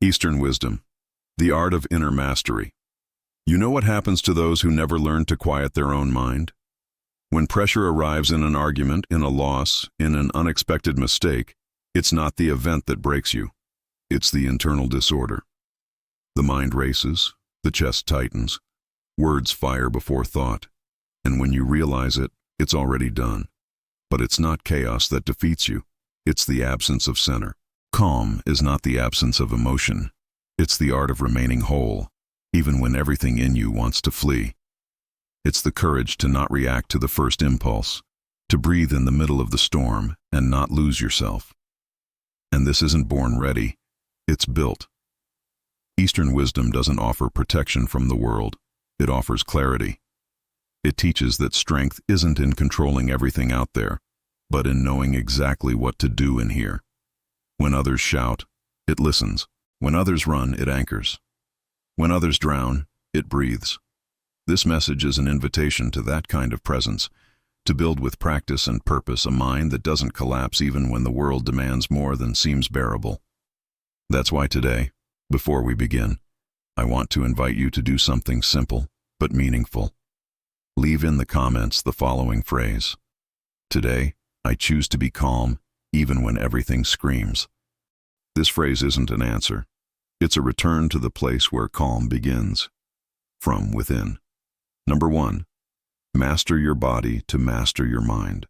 Eastern wisdom, the art of inner mastery. You know what happens to those who never learn to quiet their own mind? When pressure arrives in an argument, in a loss, in an unexpected mistake, it's not the event that breaks you. It's the internal disorder. The mind races, the chest tightens, words fire before thought, and when you realize it, it's already done. But it's not chaos that defeats you. It's the absence of center. Calm is not the absence of emotion. It's the art of remaining whole, even when everything in you wants to flee. It's the courage to not react to the first impulse, to breathe in the middle of the storm and not lose yourself. And this isn't born ready, it's built. Eastern wisdom doesn't offer protection from the world, it offers clarity. It teaches that strength isn't in controlling everything out there, but in knowing exactly what to do in here. When others shout, it listens. When others run, it anchors. When others drown, it breathes. This message is an invitation to that kind of presence, to build with practice and purpose a mind that doesn't collapse even when the world demands more than seems bearable. That's why today, before we begin, I want to invite you to do something simple but meaningful. Leave in the comments the following phrase: "Today, I choose to be calm even when everything screams." This phrase isn't an answer. It's a return to the place where calm begins, from within. Number 1, master your body to master your mind.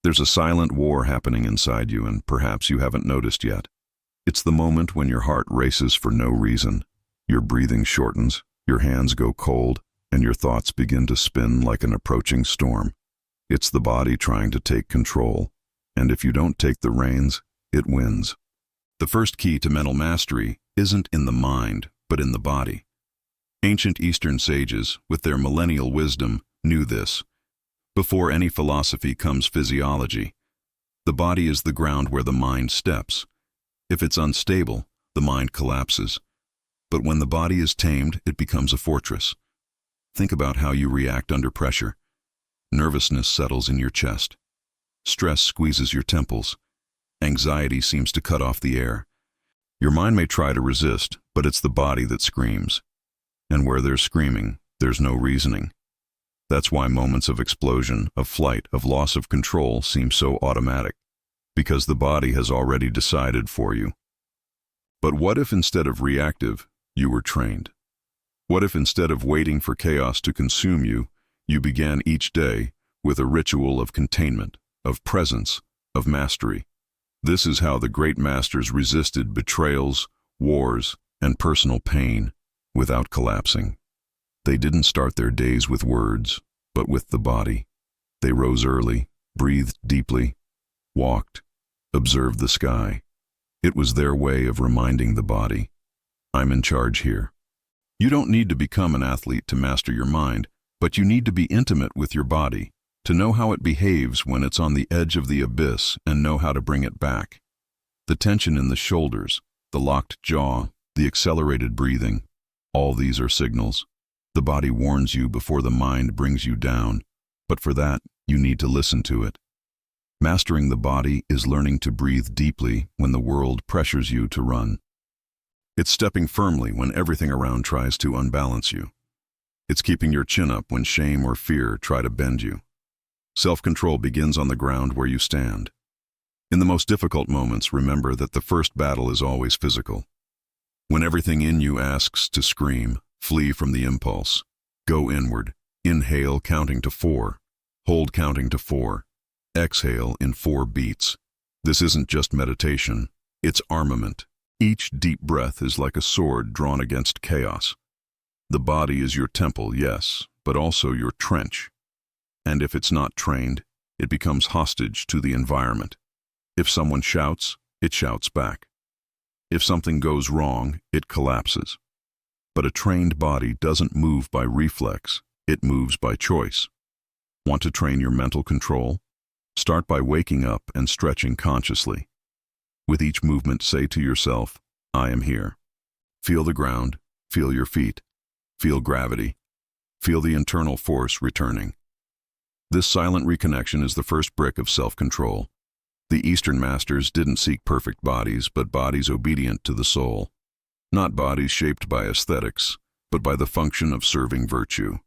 There's a silent war happening inside you, and perhaps you haven't noticed yet. It's the moment when your heart races for no reason, your breathing shortens, your hands go cold, and your thoughts begin to spin like an approaching storm. It's the body trying to take control, and if you don't take the reins, it wins. The first key to mental mastery isn't in the mind, but in the body. Ancient Eastern sages, with their millennial wisdom, knew this. Before any philosophy comes physiology. The body is the ground where the mind steps. If it's unstable, the mind collapses. But when the body is tamed, it becomes a fortress. Think about how you react under pressure. Nervousness settles in your chest. Stress squeezes your temples. Anxiety seems to cut off the air. Your mind may try to resist, but it's the body that screams. And where there's screaming, there's no reasoning. That's why moments of explosion, of flight, of loss of control seem so automatic, because the body has already decided for you. But what if instead of reactive, you were trained? What if instead of waiting for chaos to consume you, you began each day with a ritual of containment, of presence, of mastery? This is how the great masters resisted betrayals, wars, and personal pain without collapsing. They didn't start their days with words, but with the body. They rose early, breathed deeply, walked, observed the sky. It was their way of reminding the body, I'm in charge here. You don't need to become an athlete to master your mind, but you need to be intimate with your body, to know how it behaves when it's on the edge of the abyss and know how to bring it back. The tension in the shoulders, the locked jaw, the accelerated breathing, all these are signals. The body warns you before the mind brings you down, but for that, you need to listen to it. Mastering the body is learning to breathe deeply when the world pressures you to run. It's stepping firmly when everything around tries to unbalance you. It's keeping your chin up when shame or fear try to bend you. Self-control begins on the ground where you stand. In the most difficult moments, remember that the first battle is always physical. When everything in you asks to scream, flee from the impulse. Go inward. Inhale, counting to 4. Hold, counting to 4. Exhale in 4 beats. This isn't just meditation, it's armament. Each deep breath is like a sword drawn against chaos. The body is your temple, yes, but also your trench. And if it's not trained, it becomes hostage to the environment. If someone shouts, it shouts back. If something goes wrong, it collapses. But a trained body doesn't move by reflex, it moves by choice. Want to train your mental control? Start by waking up and stretching consciously. With each movement, say to yourself, I am here. Feel the ground, feel your feet, feel gravity, feel the internal force returning. This silent reconnection is the first brick of self-control. The Eastern masters didn't seek perfect bodies, but bodies obedient to the soul. not bodies shaped by aesthetics, but by the function of serving virtue.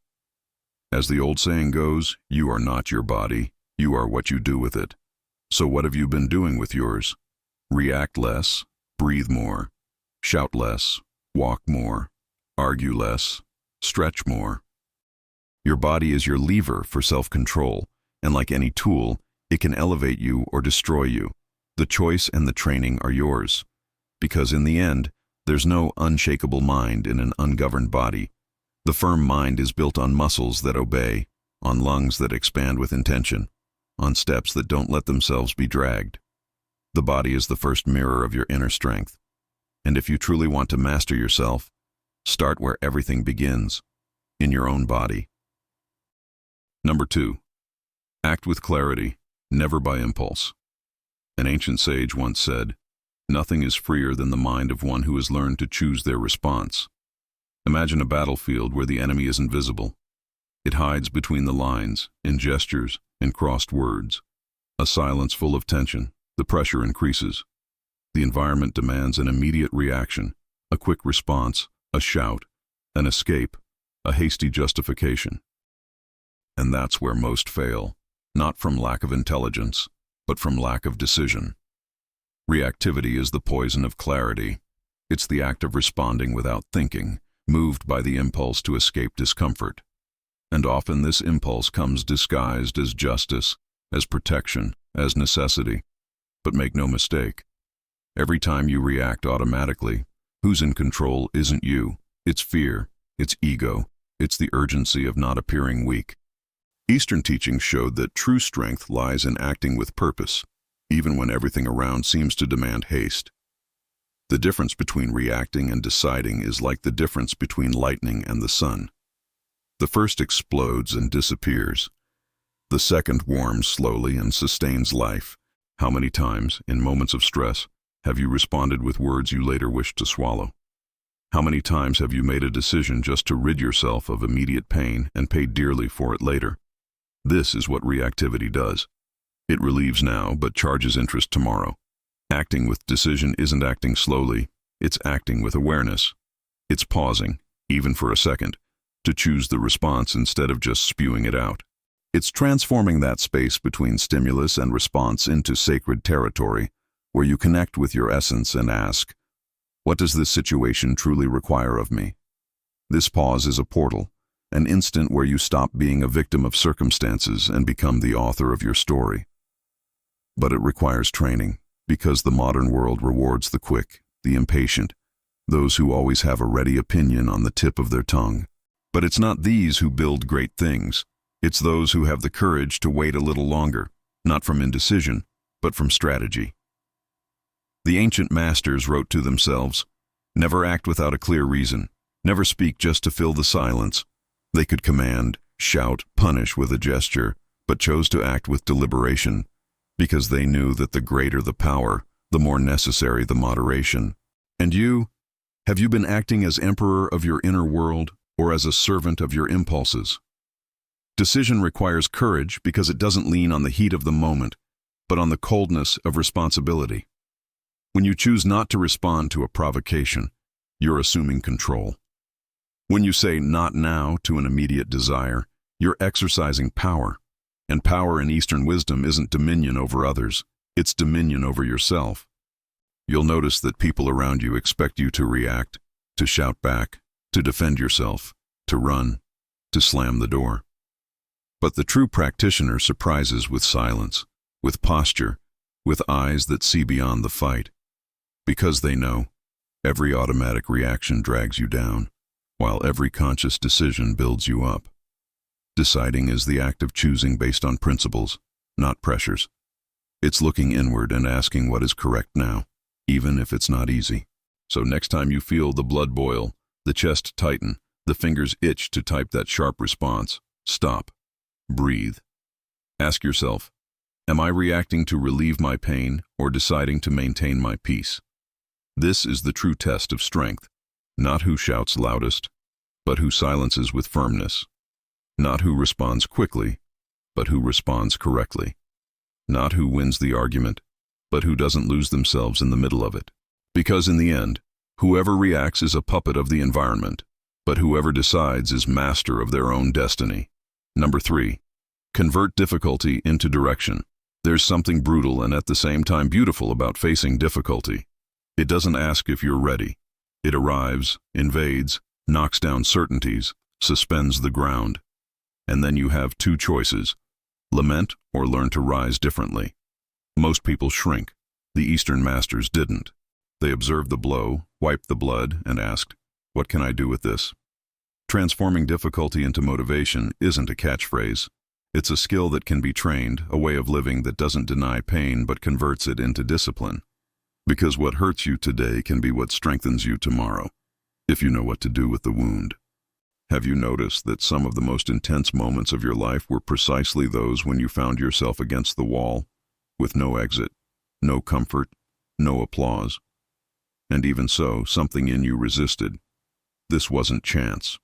As the old saying goes, you are not your body, you are what you do with it. So what have you been doing with yours? React less, breathe more, shout less, walk more, argue less, stretch more. Your body is your lever for self-control, and like any tool, it can elevate you or destroy you. The choice and the training are yours. Because in the end, there's no unshakable mind in an ungoverned body. The firm mind is built on muscles that obey, on lungs that expand with intention, on steps that don't let themselves be dragged. The body is the first mirror of your inner strength. And if you truly want to master yourself, start where everything begins, in your own body. Number 2. Act with clarity, never by impulse. An ancient sage once said, "Nothing is freer than the mind of one who has learned to choose their response." Imagine a battlefield where the enemy isn't visible. It hides between the lines, in gestures, in crossed words. A silence full of tension, the pressure increases. The environment demands an immediate reaction, a quick response, a shout, an escape, a hasty justification. And that's where most fail, not from lack of intelligence, but from lack of decision. Reactivity is the poison of clarity. It's the act of responding without thinking, moved by the impulse to escape discomfort. And often this impulse comes disguised as justice, as protection, as necessity. But make no mistake, every time you react automatically, who's in control isn't you. It's fear, it's ego, it's the urgency of not appearing weak. Eastern teachings showed that true strength lies in acting with purpose, even when everything around seems to demand haste. The difference between reacting and deciding is like the difference between lightning and the sun. The first explodes and disappears. The second warms slowly and sustains life. How many times, in moments of stress, have you responded with words you later wished to swallow? How many times have you made a decision just to rid yourself of immediate pain and paid dearly for it later? This is what reactivity does. It relieves now but charges interest tomorrow. Acting with decision isn't acting slowly, it's acting with awareness. It's pausing, even for a second, to choose the response instead of just spewing it out. It's transforming that space between stimulus and response into sacred territory, where you connect with your essence and ask, what does this situation truly require of me? This pause is a portal, an instant where you stop being a victim of circumstances and become the author of your story. But it requires training, because the modern world rewards the quick, the impatient, those who always have a ready opinion on the tip of their tongue. But it's not these who build great things. It's those who have the courage to wait a little longer, not from indecision, but from strategy. The ancient masters wrote to themselves, "Never act without a clear reason. Never speak just to fill the silence." They could command, shout, punish with a gesture, but chose to act with deliberation, because they knew that the greater the power, the more necessary the moderation. And you? Have you been acting as emperor of your inner world, or as a servant of your impulses? Decision requires courage because it doesn't lean on the heat of the moment, but on the coldness of responsibility. When you choose not to respond to a provocation, you're assuming control. When you say "not now" to an immediate desire, you're exercising power. And power in Eastern wisdom isn't dominion over others, it's dominion over yourself. You'll notice that people around you expect you to react, to shout back, to defend yourself, to run, to slam the door. But the true practitioner surprises with silence, with posture, with eyes that see beyond the fight. Because they know, every automatic reaction drags you down, while every conscious decision builds you up. Deciding is the act of choosing based on principles, not pressures. It's looking inward and asking what is correct now, even if it's not easy. So next time you feel the blood boil, the chest tighten, the fingers itch to type that sharp response, stop. Breathe. Ask yourself, am I reacting to relieve my pain or deciding to maintain my peace? This is the true test of strength, not who shouts loudest, but who silences with firmness. Not who responds quickly, but who responds correctly. Not who wins the argument, but who doesn't lose themselves in the middle of it. Because in the end, Whoever reacts is a puppet of the environment, but whoever decides is master of their own destiny. Number 3. Convert difficulty into direction. There's something brutal and at the same time beautiful about facing difficulty. It doesn't ask if you're ready. It arrives, invades, knocks down certainties, suspends the ground. And then you have two choices: lament or learn to rise differently. Most people shrink. The Eastern masters didn't. They observed the blow, wiped the blood, and asked, "What can I do with this?" Transforming difficulty into motivation isn't a catchphrase. It's a skill that can be trained, a way of living that doesn't deny pain but converts it into discipline. Because what hurts you today can be what strengthens you tomorrow, if you know what to do with the wound. Have you noticed that some of the most intense moments of your life were precisely those when you found yourself against the wall, with no exit, no comfort, no applause? And even so, something in you resisted. This wasn't chance.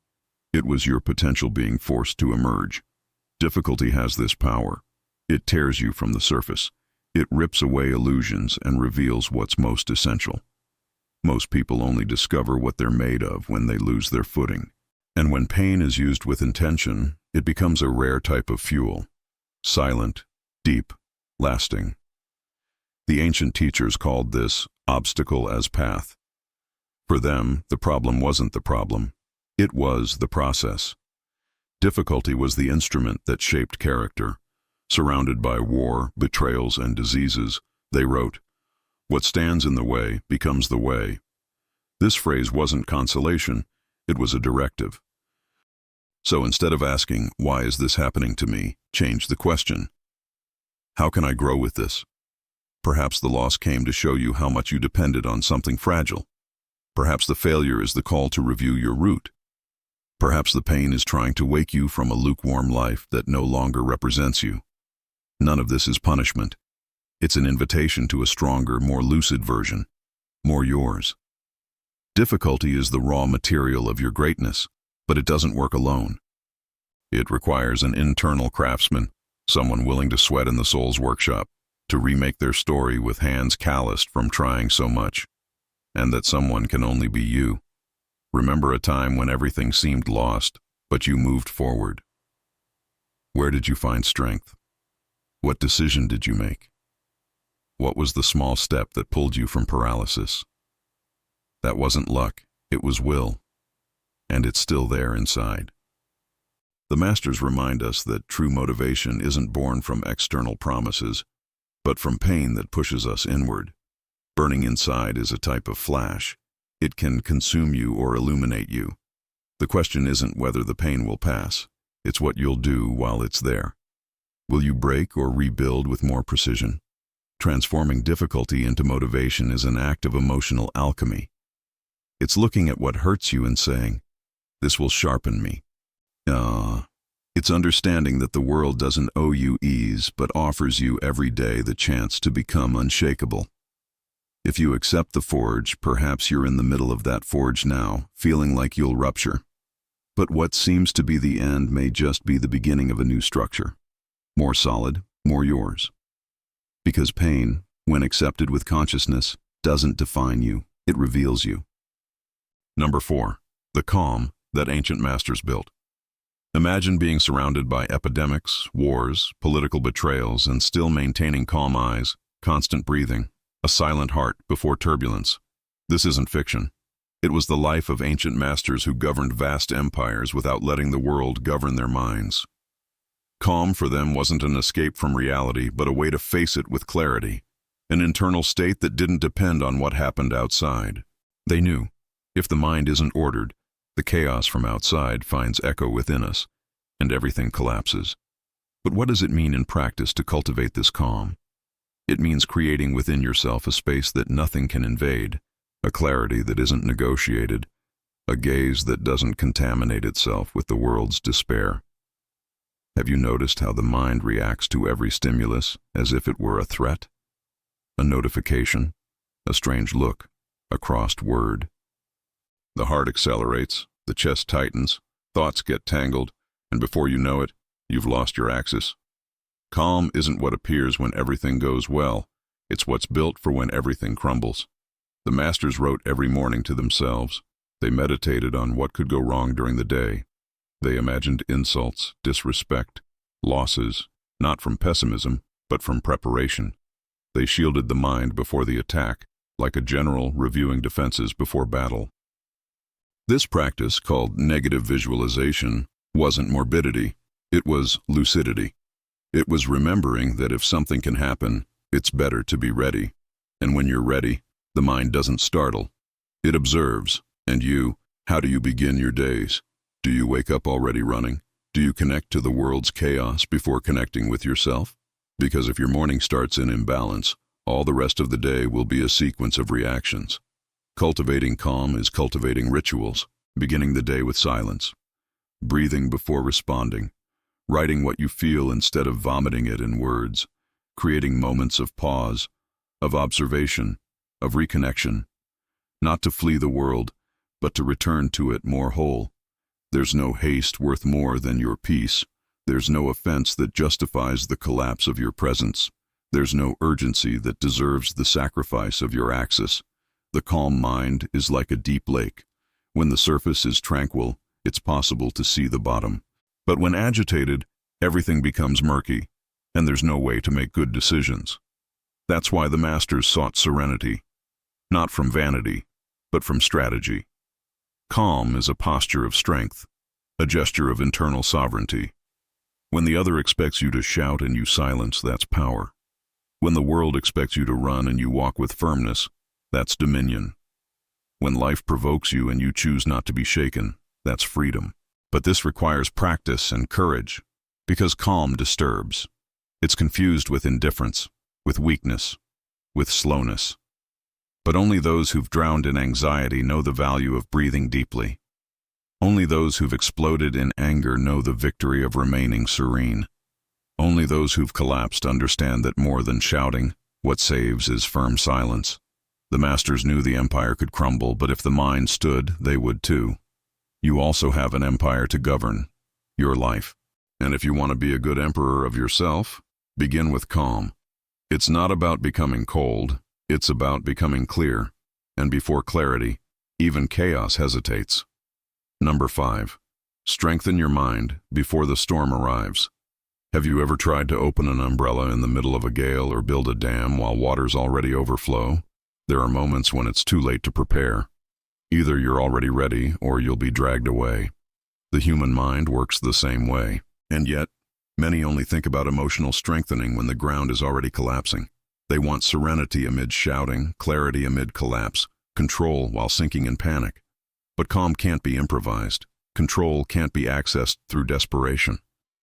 It was your potential being forced to emerge. Difficulty has this power. It tears you from the surface. It rips away illusions and reveals what's most essential. Most people only discover what they're made of when they lose their footing. And when pain is used with intention, it becomes a rare type of fuel. Silent, deep, lasting. The ancient teachers called this obstacle as path. For them, the problem wasn't the problem. It was the process. Difficulty was the instrument that shaped character. Surrounded by war, betrayals, and diseases, they wrote, "What stands in the way becomes the way." This phrase wasn't consolation, it was a directive. So instead of asking, "Why is this happening to me?" change the question. How can I grow with this? Perhaps the loss came to show you how much you depended on something fragile. Perhaps the failure is the call to review your root. Perhaps the pain is trying to wake you from a lukewarm life that no longer represents you. None of this is punishment. It's an invitation to a stronger, more lucid version, more yours. Difficulty is the raw material of your greatness, but it doesn't work alone. It requires an internal craftsman, someone willing to sweat in the soul's workshop, to remake their story with hands calloused from trying so much. And that someone can only be you. Remember a time when everything seemed lost, but you moved forward. Where did you find strength? What decision did you make? What was the small step that pulled you from paralysis? That wasn't luck, it was will. And it's still there inside. The masters remind us that true motivation isn't born from external promises, but from pain that pushes us inward. Burning inside is a type of flash. It can consume you or illuminate you. The question isn't whether the pain will pass. It's what you'll do while it's there. Will you break or rebuild with more precision? Transforming difficulty into motivation is an act of emotional alchemy. It's looking at what hurts you and saying, "This will sharpen me." It's understanding that the world doesn't owe you ease, but offers you every day the chance to become unshakable. If you accept the forge, perhaps you're in the middle of that forge now, feeling like you'll rupture. But what seems to be the end may just be the beginning of a new structure. More solid, more yours. Because pain, when accepted with consciousness, doesn't define you, it reveals you. Number 4. The calm that ancient masters built. Imagine being surrounded by epidemics, wars, political betrayals, and still maintaining calm eyes, constant breathing, a silent heart before turbulence. This isn't fiction. It was the life of ancient masters who governed vast empires without letting the world govern their minds. Calm for them wasn't an escape from reality, but a way to face it with clarity, an internal state that didn't depend on what happened outside. They knew, if the mind isn't ordered, the chaos from outside finds echo within us, and everything collapses. But what does it mean in practice to cultivate this calm? It means creating within yourself a space that nothing can invade, a clarity that isn't negotiated, a gaze that doesn't contaminate itself with the world's despair. Have you noticed how the mind reacts to every stimulus as if it were a threat? A notification, a strange look, a crossed word. The heart accelerates, the chest tightens, thoughts get tangled, and before you know it, you've lost your axis. Calm isn't what appears when everything goes well, it's what's built for when everything crumbles. The masters wrote every morning to themselves. They meditated on what could go wrong during the day. They imagined insults, disrespect, losses, not from pessimism, but from preparation. They shielded the mind before the attack, like a general reviewing defenses before battle. This practice, called negative visualization, wasn't morbidity. It was lucidity. It was remembering that if something can happen, it's better to be ready. And when you're ready, the mind doesn't startle. It observes. And you, how do you begin your days? Do you wake up already running? Do you connect to the world's chaos before connecting with yourself? Because if your morning starts in imbalance, all the rest of the day will be a sequence of reactions. Cultivating calm is cultivating rituals, beginning the day with silence, breathing before responding, writing what you feel instead of vomiting it in words, creating moments of pause, of observation, of reconnection, not to flee the world, but to return to it more whole. There's no haste worth more than your peace. There's no offense that justifies the collapse of your presence. There's no urgency that deserves the sacrifice of your access. The calm mind is like a deep lake. When the surface is tranquil, it's possible to see the bottom. But when agitated, everything becomes murky, and there's no way to make good decisions. That's why the masters sought serenity, not from vanity, but from strategy. Calm is a posture of strength, a gesture of internal sovereignty. When the other expects you to shout and you silence, that's power. When the world expects you to run and you walk with firmness, that's dominion. When life provokes you and you choose not to be shaken, that's freedom. But this requires practice and courage, because calm disturbs. It's confused with indifference, with weakness, with slowness. But only those who've drowned in anxiety know the value of breathing deeply. Only those who've exploded in anger know the victory of remaining serene. Only those who've collapsed understand that more than shouting, what saves is firm silence. The masters knew the empire could crumble, but if the mind stood, they would too. You also have an empire to govern, your life. And if you want to be a good emperor of yourself, begin with calm. It's not about becoming cold, it's about becoming clear. And before clarity, even chaos hesitates. Number 5. Strengthen your mind before the storm arrives. Have you ever tried to open an umbrella in the middle of a gale or build a dam while waters already overflow? There are moments when it's too late to prepare. Either you're already ready or you'll be dragged away. The human mind works the same way. And yet, many only think about emotional strengthening when the ground is already collapsing. They want serenity amid shouting, clarity amid collapse, control while sinking in panic. But calm can't be improvised. Control can't be accessed through desperation.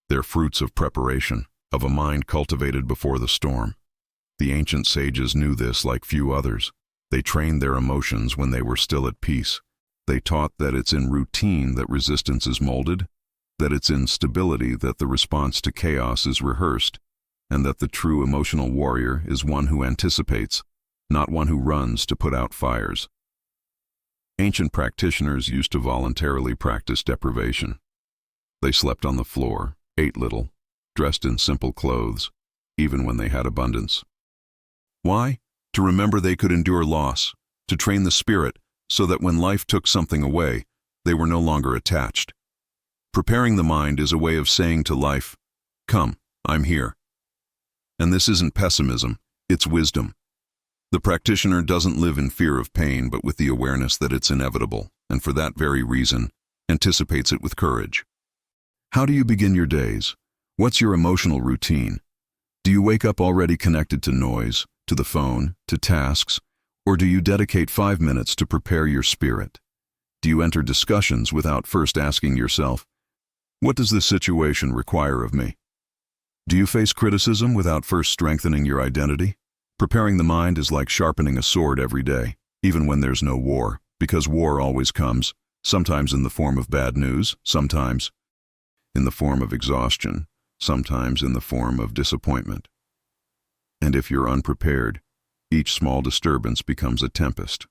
They're fruits of preparation, of a mind cultivated before the storm. The ancient sages knew this like few others. They trained their emotions when they were still at peace. They taught that it's in routine that resistance is molded, that it's in stability that the response to chaos is rehearsed, and that the true emotional warrior is one who anticipates, not one who runs to put out fires. Ancient practitioners used to voluntarily practice deprivation. They slept on the floor, ate little, dressed in simple clothes, even when they had abundance. Why? To remember they could endure loss, to train the spirit so that when life took something away, they were no longer attached. Preparing the mind is a way of saying to life, "Come, I'm here." And this isn't pessimism, it's wisdom. The practitioner doesn't live in fear of pain, but with the awareness that it's inevitable, and for that very reason, anticipates it with courage. How do you begin your days? What's your emotional routine? Do you wake up already connected to noise, to the phone, to tasks, or do you dedicate 5 minutes to prepare your spirit? Do you enter discussions without first asking yourself, what does this situation require of me? Do you face criticism without first strengthening your identity? Preparing the mind is like sharpening a sword every day, even when there's no war, because war always comes, sometimes in the form of bad news, sometimes in the form of exhaustion, sometimes in the form of disappointment. And if you're unprepared, each small disturbance becomes a tempest.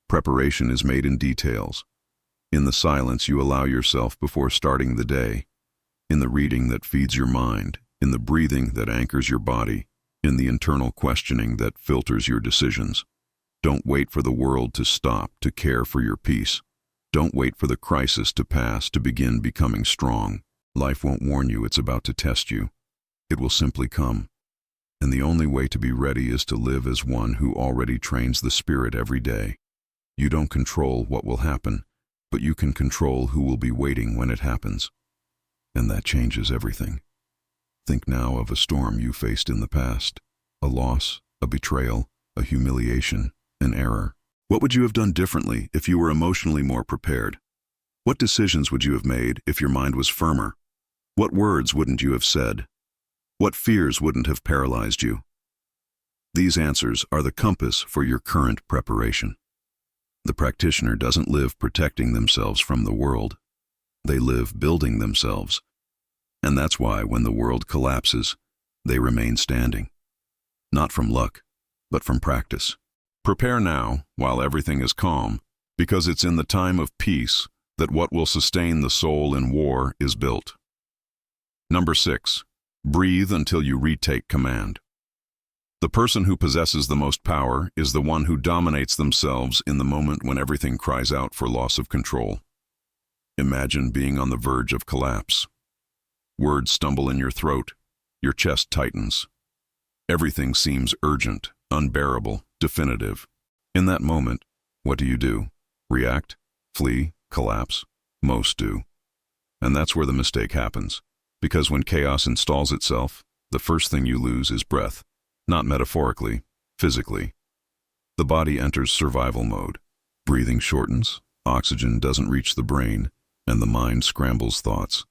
Preparation is made in details. In the silence you allow yourself before starting the day, in the reading that feeds your mind, in the breathing that anchors your body, in the internal questioning that filters your decisions. Don't wait for the world to stop to care for your peace. Don't wait for the crisis to pass to begin becoming strong. Life won't warn you it's about to test you. It will simply come. And the only way to be ready is to live as one who already trains the spirit every day. You don't control what will happen, but you can control who will be waiting when it happens. And that changes everything. Think now of a storm you faced in the past, a loss, a betrayal, a humiliation, an error. What would you have done differently if you were emotionally more prepared? What decisions would you have made if your mind was firmer? What words wouldn't you have said? What fears wouldn't have paralyzed you? These answers are the compass for your current preparation. The practitioner doesn't live protecting themselves from the world. They live building themselves. And that's why when the world collapses, they remain standing. Not from luck, but from practice. Prepare now, while everything is calm, because it's in the time of peace that what will sustain the soul in war is built. Number 6. Breathe until you retake command. The person who possesses the most power is the one who dominates themselves in the moment when everything cries out for loss of control. Imagine being on the verge of collapse. Words stumble in your throat, your chest tightens. Everything seems urgent, unbearable, definitive. In that moment, what do? React? Flee? Collapse? Most do. And that's where the mistake happens. Because when chaos installs itself, the first thing you lose is breath. Not metaphorically, physically. The body enters survival mode. Breathing shortens, oxygen doesn't reach the brain, and the mind scrambles thoughts.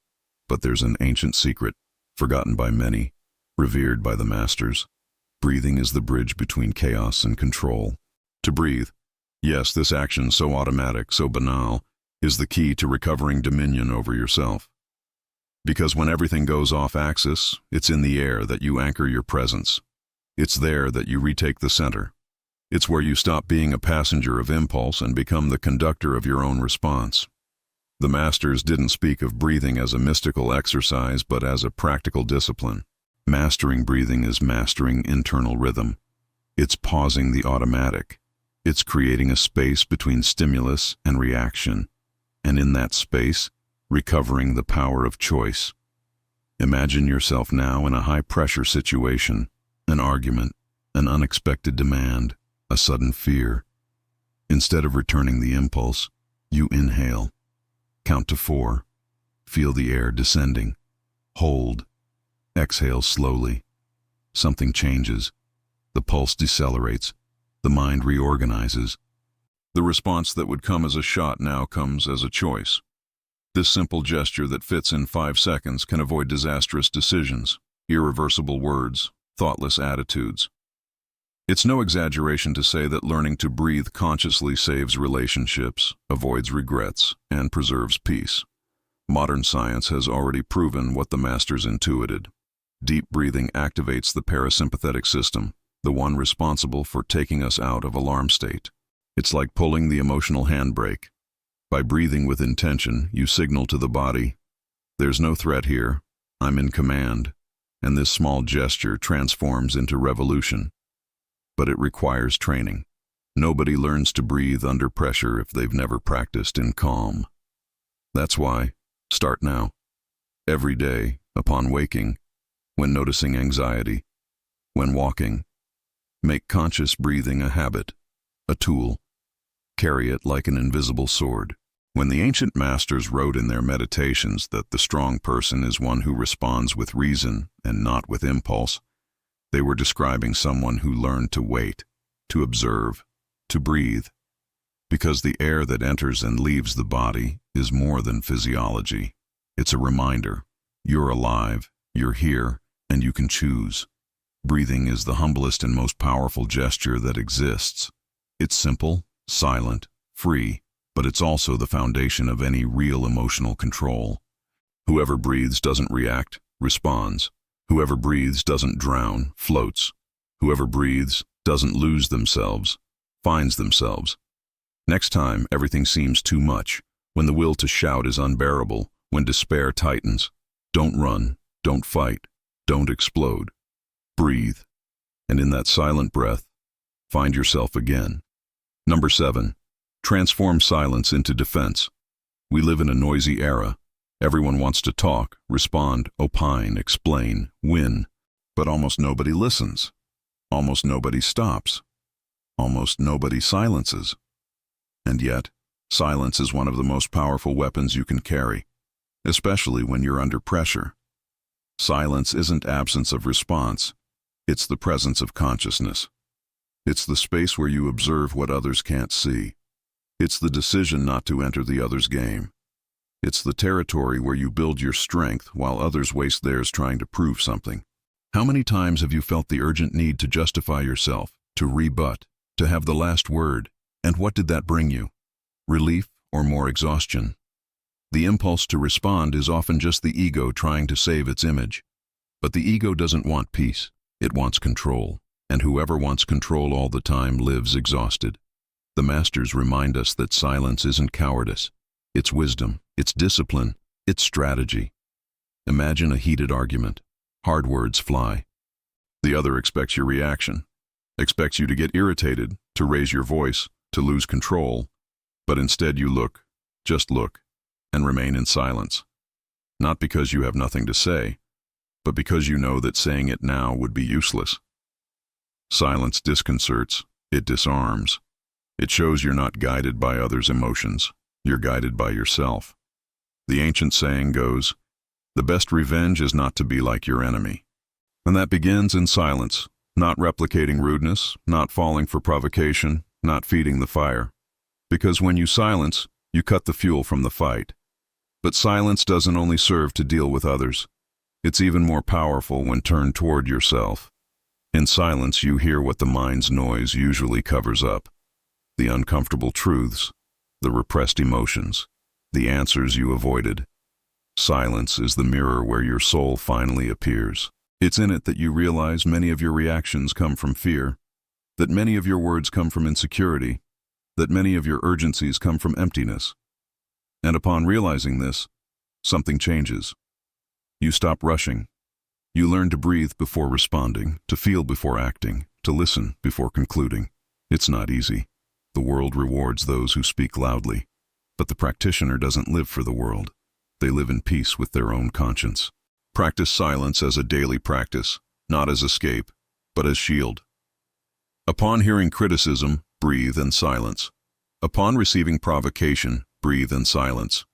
But there's an ancient secret, forgotten by many, revered by the masters. Breathing is the bridge between chaos and control. To breathe, yes, this action so automatic, so banal, is the key to recovering dominion over yourself. Because when everything goes off axis, it's in the air that you anchor your presence. It's there that you retake the center. It's where you stop being a passenger of impulse and become the conductor of your own response. The masters didn't speak of breathing as a mystical exercise, but as a practical discipline. Mastering breathing is mastering internal rhythm. It's pausing the automatic. It's creating a space between stimulus and reaction. And in that space, recovering the power of choice. Imagine yourself now in a high-pressure situation, an argument, an unexpected demand, a sudden fear. Instead of returning the impulse, you inhale. Count to 4. Feel the air descending. Hold. Exhale slowly. Something changes. The pulse decelerates. The mind reorganizes. The response that would come as a shot now comes as a choice. This simple gesture that fits in 5 seconds can avoid disastrous decisions, irreversible words, thoughtless attitudes. It's no exaggeration to say that learning to breathe consciously saves relationships, avoids regrets, and preserves peace. Modern science has already proven what the masters intuited. Deep breathing activates the parasympathetic system, the one responsible for taking us out of alarm state. It's like pulling the emotional handbrake. By breathing with intention, you signal to the body, there's no threat here, I'm in command, and this small gesture transforms into revolution. But it requires training. Nobody learns to breathe under pressure if they've never practiced in calm. That's why, start now. Every day, upon waking, when noticing anxiety, when walking, make conscious breathing a habit, a tool. Carry it like an invisible sword. When the ancient masters wrote in their meditations that the strong person is one who responds with reason and not with impulse, they were describing someone who learned to wait, to observe, to breathe. Because the air that enters and leaves the body is more than physiology. It's a reminder. You're alive, you're here, and you can choose. Breathing is the humblest and most powerful gesture that exists. It's simple, silent, free, but it's also the foundation of any real emotional control. Whoever breathes doesn't react, responds. Whoever breathes doesn't drown, floats. Whoever breathes doesn't lose themselves, finds themselves. Next time everything seems too much, when the will to shout is unbearable, when despair tightens, don't run, don't fight, don't explode. Breathe, and in that silent breath, find yourself again. Number 7. Transform silence into defense. We live in a noisy era. Everyone wants to talk, respond, opine, explain, win. But almost nobody listens. Almost nobody stops. Almost nobody silences. And yet, silence is one of the most powerful weapons you can carry, especially when you're under pressure. Silence isn't absence of response. It's the presence of consciousness. It's the space where you observe what others can't see. It's the decision not to enter the other's game. It's the territory where you build your strength while others waste theirs trying to prove something. How many times have you felt the urgent need to justify yourself, to rebut, to have the last word? And what did that bring you? Relief or more exhaustion? The impulse to respond is often just the ego trying to save its image. But the ego doesn't want peace. It wants control. And whoever wants control all the time lives exhausted. The masters remind us that silence isn't cowardice. It's wisdom, it's discipline, it's strategy. Imagine a heated argument. Hard words fly. The other expects your reaction, expects you to get irritated, to raise your voice, to lose control. But instead you look, just look, and remain in silence. Not because you have nothing to say, but because you know that saying it now would be useless. Silence disconcerts, it disarms. It shows you're not guided by others' emotions. You're guided by yourself. The ancient saying goes, "The best revenge is not to be like your enemy." And that begins in silence, not replicating rudeness, not falling for provocation, not feeding the fire. Because when you silence, you cut the fuel from the fight. But silence doesn't only serve to deal with others. It's even more powerful when turned toward yourself. In silence, you hear what the mind's noise usually covers up. The uncomfortable truths, the repressed emotions, the answers you avoided. Silence is the mirror where your soul finally appears. It's in it that you realize many of your reactions come from fear, that many of your words come from insecurity, that many of your urgencies come from emptiness. And upon realizing this, something changes. You stop rushing. You learn to breathe before responding, to feel before acting, to listen before concluding. It's not easy. The world rewards those who speak loudly, but the practitioner doesn't live for the world. They live in peace with their own conscience. Practice silence as a daily practice, not as escape, but as shield. Upon hearing criticism, breathe in silence. Upon receiving provocation, breathe in silence.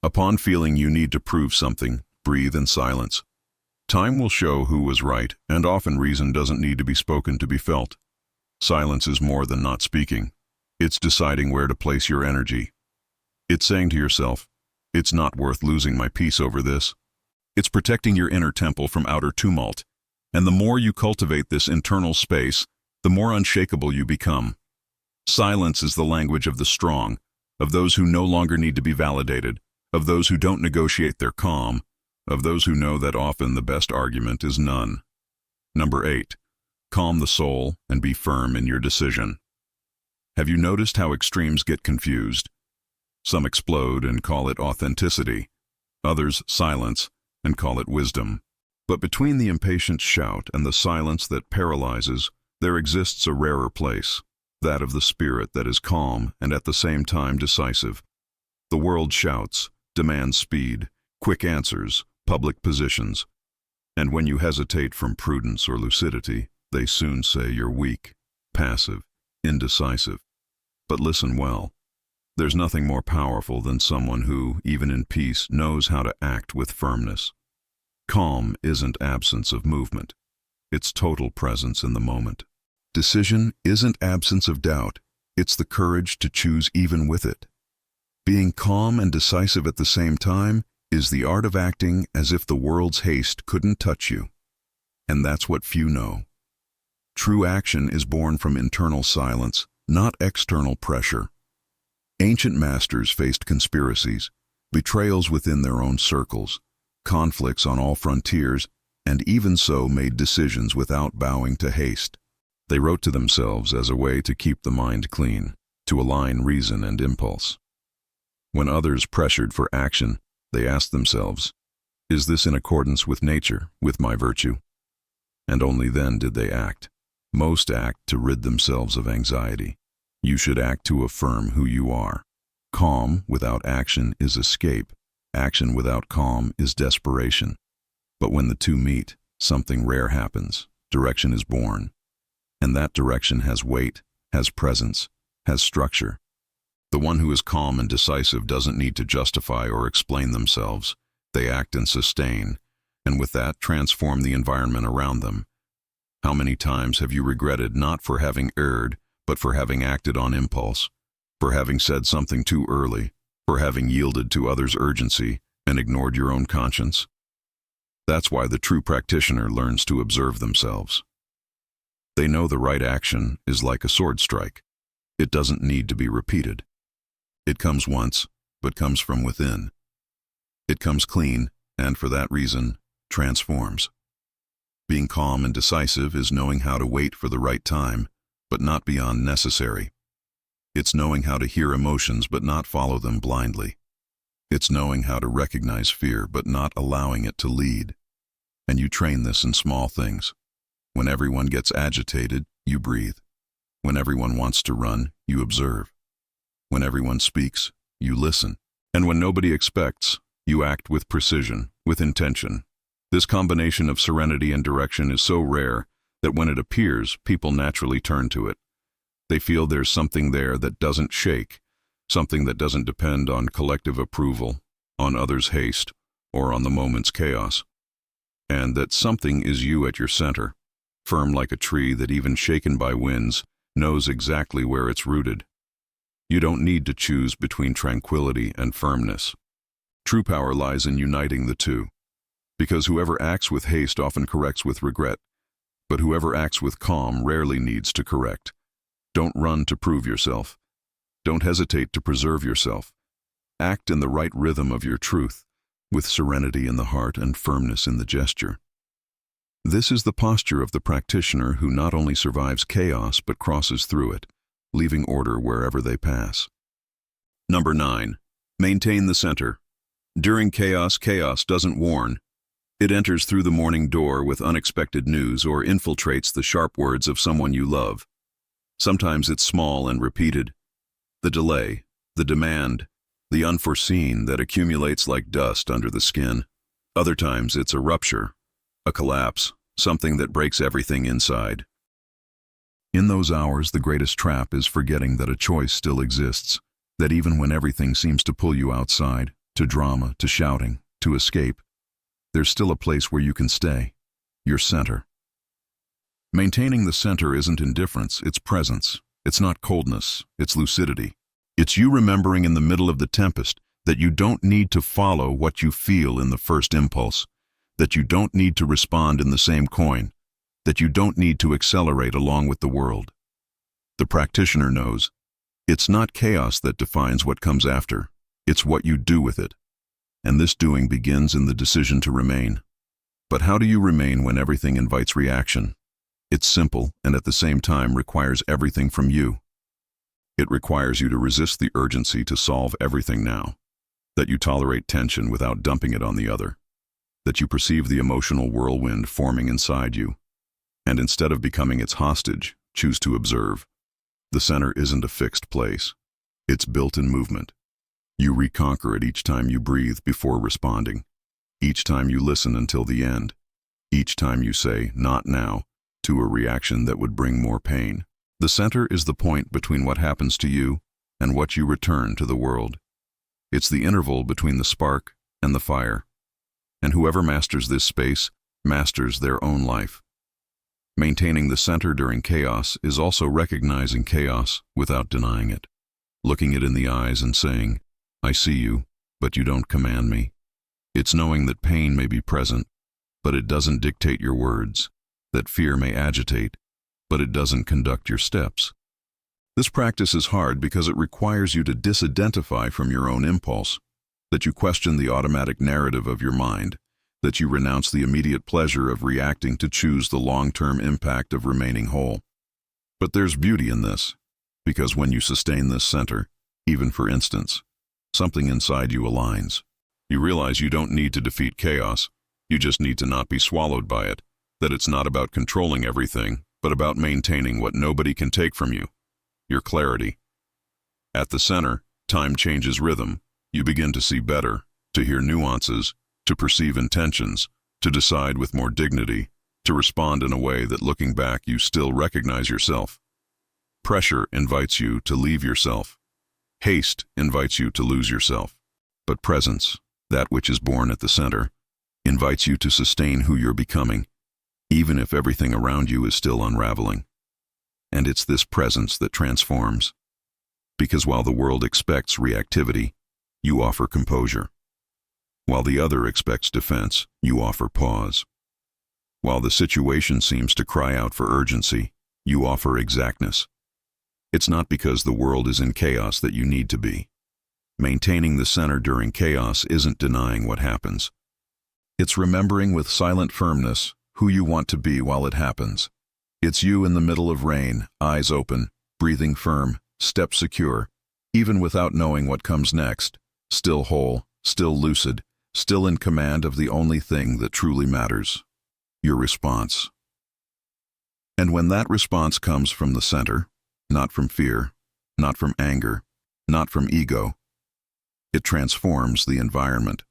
Upon feeling you need to prove something, breathe in silence. Time will show who was right, and often reason doesn't need to be spoken to be felt. Silence is more than not speaking. It's deciding where to place your energy. It's saying to yourself, "It's not worth losing my peace over this." It's protecting your inner temple from outer tumult. And the more you cultivate this internal space, the more unshakable you become. Silence is the language of the strong, of those who no longer need to be validated, of those who don't negotiate their calm, of those who know that often the best argument is none. Number 8. Calm the soul and be firm in your decision. Have you noticed how extremes get confused? Some explode and call it authenticity. Others silence and call it wisdom. But between the impatient shout and the silence that paralyzes, there exists a rarer place, that of the spirit that is calm and at the same time decisive. The world shouts, demands speed, quick answers, public positions. And when you hesitate from prudence or lucidity, they soon say you're weak, passive, indecisive. But listen well. There's nothing more powerful than someone who, even in peace, knows how to act with firmness. Calm isn't absence of movement. It's total presence in the moment. Decision isn't absence of doubt. It's the courage to choose even with it. Being calm and decisive at the same time is the art of acting as if the world's haste couldn't touch you. And that's what few know. True action is born from internal silence, not external pressure. Ancient masters faced conspiracies, betrayals within their own circles, conflicts on all frontiers, and even so made decisions without bowing to haste. They wrote to themselves as a way to keep the mind clean, to align reason and impulse. When others pressured for action, they asked themselves, "Is this in accordance with nature, with my virtue?" And only then did they act. Most act to rid themselves of anxiety. You should act to affirm who you are. Calm without action is escape. Action without calm is desperation. But when the two meet, something rare happens. Direction is born. And that direction has weight, has presence, has structure. The one who is calm and decisive doesn't need to justify or explain themselves. They act and sustain, and with that transform the environment around them. How many times have you regretted not for having erred, but for having acted on impulse, for having said something too early, for having yielded to others' urgency and ignored your own conscience? That's why the true practitioner learns to observe themselves. They know the right action is like a sword strike. It doesn't need to be repeated. It comes once, but comes from within. It comes clean, and for that reason, transforms. Being calm and decisive is knowing how to wait for the right time, but not beyond necessary. It's knowing how to hear emotions but not follow them blindly. It's knowing how to recognize fear but not allowing it to lead. And you train this in small things. When everyone gets agitated, you breathe. When everyone wants to run, you observe. When everyone speaks, you listen. And when nobody expects, you act with precision, with intention. This combination of serenity and direction is so rare that when it appears, people naturally turn to it. They feel there's something there that doesn't shake, something that doesn't depend on collective approval, on others' haste, or on the moment's chaos. And that something is you at your center, firm like a tree that even shaken by winds knows exactly where it's rooted. You don't need to choose between tranquility and firmness. True power lies in uniting the two, because whoever acts with haste often corrects with regret, but whoever acts with calm rarely needs to correct. Don't run to prove yourself. Don't hesitate to preserve yourself. Act in the right rhythm of your truth, with serenity in the heart and firmness in the gesture. This is the posture of the practitioner who not only survives chaos but crosses through it, leaving order wherever they pass. Number 9. Maintain the center. During chaos, chaos doesn't warn. It enters through the morning door with unexpected news or infiltrates the sharp words of someone you love. Sometimes it's small and repeated. The delay, the demand, the unforeseen that accumulates like dust under the skin. Other times it's a rupture, a collapse, something that breaks everything inside. In those hours, the greatest trap is forgetting that a choice still exists, that even when everything seems to pull you outside, to drama, to shouting, to escape, there's still a place where you can stay, your center. Maintaining the center isn't indifference, it's presence. It's not coldness, it's lucidity. It's you remembering in the middle of the tempest that you don't need to follow what you feel in the first impulse, that you don't need to respond in the same coin, that you don't need to accelerate along with the world. The practitioner knows, it's not chaos that defines what comes after, it's what you do with it. And this doing begins in the decision to remain. But how do you remain when everything invites reaction? It's simple and at the same time requires everything from you. It requires you to resist the urgency to solve everything now, that you tolerate tension without dumping it on the other, that you perceive the emotional whirlwind forming inside you, and instead of becoming its hostage, choose to observe. The center isn't a fixed place. It's built in movement. You reconquer it each time you breathe before responding, each time you listen until the end, each time you say, "Not now," to a reaction that would bring more pain. The center is the point between what happens to you and what you return to the world. It's the interval between the spark and the fire. And whoever masters this space masters their own life. Maintaining the center during chaos is also recognizing chaos without denying it, looking it in the eyes and saying, "I see you, but you don't command me." It's knowing that pain may be present, but it doesn't dictate your words, that fear may agitate, but it doesn't conduct your steps. This practice is hard because it requires you to disidentify from your own impulse, that you question the automatic narrative of your mind, that you renounce the immediate pleasure of reacting to choose the long-term impact of remaining whole. But there's beauty in this, because when you sustain this center, even for instance, something inside you aligns. You realize you don't need to defeat chaos, you just need to not be swallowed by it, that it's not about controlling everything, but about maintaining what nobody can take from you, your clarity. At the center, time changes rhythm. You begin to see better, to hear nuances, to perceive intentions, to decide with more dignity, to respond in a way that looking back you still recognize yourself. Pressure invites you to leave yourself. Haste invites you to lose yourself. But presence, that which is born at the center, invites you to sustain who you're becoming, even if everything around you is still unraveling. And it's this presence that transforms. Because while the world expects reactivity, you offer composure. While the other expects defense, you offer pause. While the situation seems to cry out for urgency, you offer exactness. It's not because the world is in chaos that you need to be. Maintaining the center during chaos isn't denying what happens. It's remembering with silent firmness who you want to be while it happens. It's you in the middle of rain, eyes open, breathing firm, steps secure, even without knowing what comes next, still whole, still lucid, still in command of the only thing that truly matters, your response. And when that response comes from the center, not from fear, not from anger, not from ego, it transforms the environment.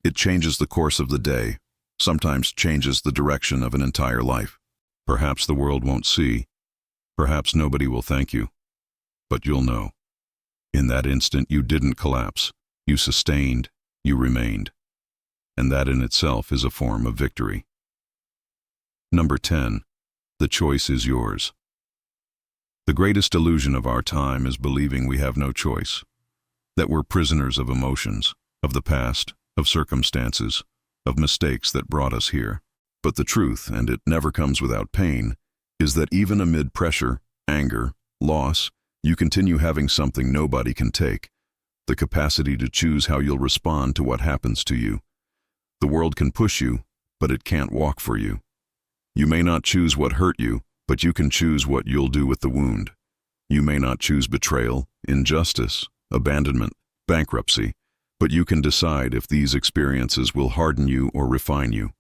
It changes the course of the day, sometimes changes the direction of an entire life. Perhaps the world won't see, perhaps nobody will thank you, but you'll know. In that instant you didn't collapse, you sustained, you remained. And that in itself is a form of victory. Number 10. The choice is yours. The greatest illusion of our time is believing we have no choice, that we're prisoners of emotions, of the past, of circumstances, of mistakes that brought us here. But the truth, and it never comes without pain, is that even amid pressure, anger, loss, you continue having something nobody can take, the capacity to choose how you'll respond to what happens to you. The world can push you, but it can't walk for you. You may not choose what hurt you, but you can choose what you'll do with the wound. You may not choose betrayal, injustice, abandonment, bankruptcy, but you can decide if these experiences will harden you or refine you.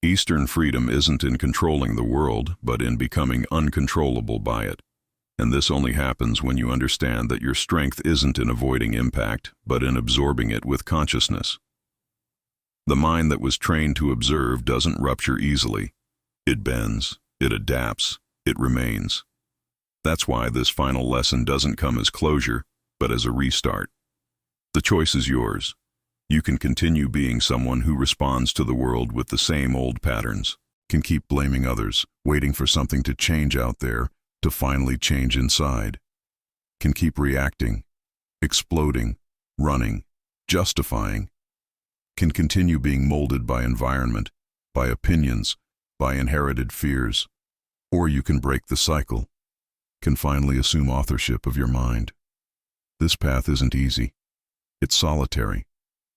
Eastern freedom isn't in controlling the world, but in becoming uncontrollable by it. And this only happens when you understand that your strength isn't in avoiding impact, but in absorbing it with consciousness. The mind that was trained to observe doesn't rupture easily. It bends, it adapts, it remains. That's why this final lesson doesn't come as closure, but as a restart. The choice is yours. You can continue being someone who responds to the world with the same old patterns, can keep blaming others, waiting for something to change out there, to finally change inside, can keep reacting, exploding, running, justifying, can continue being molded by environment, by opinions, by inherited fears, or you can break the cycle, can finally assume authorship of your mind. This path isn't easy. It's solitary,